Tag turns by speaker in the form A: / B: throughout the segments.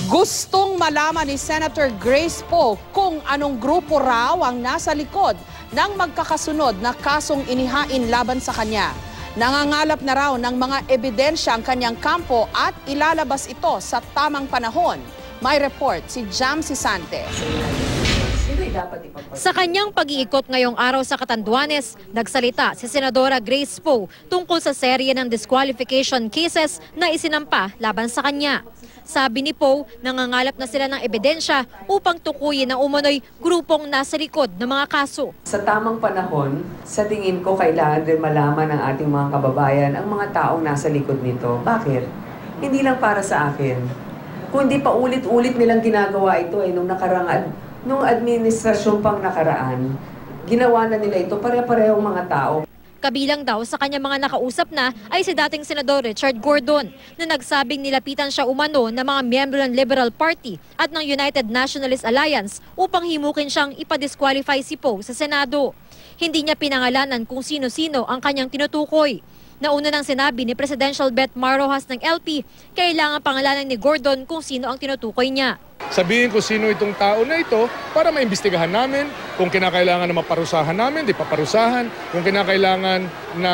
A: Gustong malaman ni Senator Grace Poe kung anong grupo raw ang nasa likod ng magkakasunod na kasong inihain laban sa kanya. Nangangalap na raw ng mga ebidensya ang kanyang kampo at ilalabas ito sa tamang panahon. May report si Jam Sisante.
B: Sa kanyang pag-iikot ngayong araw sa Catanduanes, nagsalita si Senadora Grace Poe tungkol sa serye ng disqualification cases na isinampa laban sa kanya. Sabi ni Poe, nangangalap na sila ng ebidensya upang tukuyin ang umano'y grupong nasa likod ng mga kaso.
C: Sa tamang panahon, sa tingin ko kailangan din malaman ng ating mga kababayan ang mga taong nasa likod nito. Bakit? Hindi lang para sa akin. Kundi paulit-ulit nilang ginagawa ito nung nung administrasyon pang nakaraan, ginawa na nila ito pare-parehong mga tao.
B: Kabilang daw sa kanya mga nakausap na ay si dating Senador Richard Gordon na nagsabing nilapitan siya umano ng mga miyembro ng Liberal Party at ng United Nationalist Alliance upang himukin siyang ipadisqualify si Poe sa Senado. Hindi niya pinangalanan kung sino-sino ang kanyang tinutukoy. Nauna nang sinabi ni Presidential Bet Mar Rojas ng LP, kailangan pangalanan ni Gordon kung sino ang tinutukoy niya.
D: Sabihin ko sino itong tao na ito para maimbestigahan namin. Kung kinakailangan na maparusahan namin, di paparusahan. Kung kinakailangan na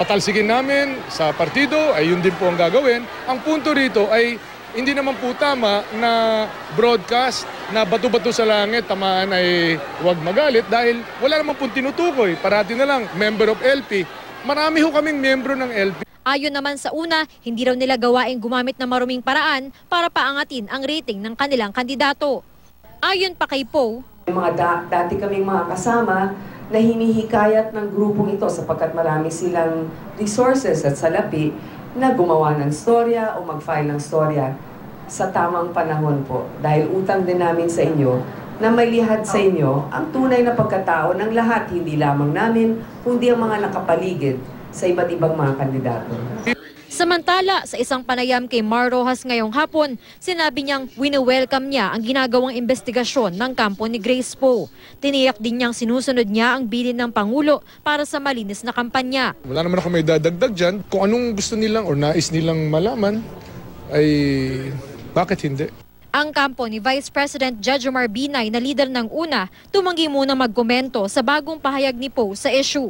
D: patalsigin namin sa partido, ay yun din po ang gagawin. Ang punto rito ay hindi naman po tama na broadcast na bato-bato sa langit, tamaan ay huwag magalit dahil wala naman pong tinutukoy. Parati na lang, member of LP. Marami ho kaming miyembro ng LP.
B: Ayon naman sa una, hindi raw nila gawaing gumamit ng maruming paraan para paangatin ang rating ng kanilang kandidato. Ayon pa kay Poe,
C: Dati kaming mga kasama na hinihikayat ng grupong ito sapagkat marami silang resources at salapi na gumawa ng storya o mag-file ng storya sa tamang panahon po. Dahil utang din namin sa inyo na may lihad sa inyo ang tunay na pagkatao ng lahat, hindi lamang namin, kundi ang mga nakapaligid sa iba't ibang mga kandidato.
B: Samantala, sa isang panayam kay Mar Rojas ngayong hapon, sinabi niyang wini-welcome niya ang ginagawang investigasyon ng kampo ni Grace Poe. Tiniyak din niyang sinusunod niya ang bilin ng Pangulo para sa malinis na kampanya.
D: Wala naman ako may dadagdag dyan. Kung anong gusto nilang o nais nilang malaman, ay bakit hindi?
B: Ang kampo ni Vice President Jejomar Binay na lider ng una, tumanggi muna magkomento sa bagong pahayag ni Poe sa issue.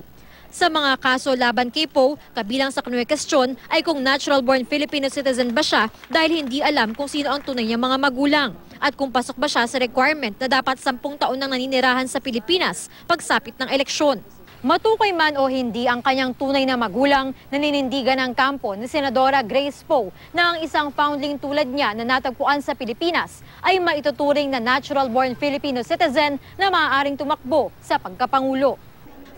B: Sa mga kaso laban kay Poe, kabilang sa kanyang question ay kung natural-born Filipino citizen ba siya dahil hindi alam kung sino ang tunay niyang mga magulang at kung pasok ba siya sa requirement na dapat 10 taon nang naninirahan sa Pilipinas pagsapit ng eleksyon. Matukoy man o hindi ang kanyang tunay na magulang, naninindigan ng kampo ni Senadora Grace Poe na ang isang foundling tulad niya na natagpuan sa Pilipinas ay maituturing na natural-born Filipino citizen na maaaring tumakbo sa pagkapangulo.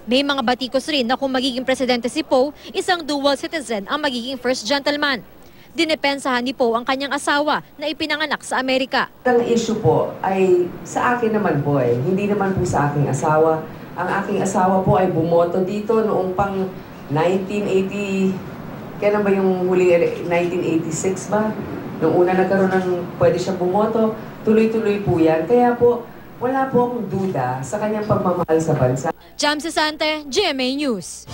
B: May mga batikos rin na kung magiging presidente si Poe, isang dual citizen ang magiging first gentleman. Dinepensahan ni Poe ang kanyang asawa na ipinanganak sa Amerika.
C: Ang issue po ay sa akin naman po hindi naman po sa aking asawa. Ang aking asawa po ay bumoto dito noong pang 1980, kailan ba yung huling 1986 ba? Noong una nagkaroon ng pwede siyang bumoto, tuloy-tuloy po yan. Kaya po, wala po akong duda sa kanyang pagmamahal sa bansa.
B: Jam Sisante, GMA News.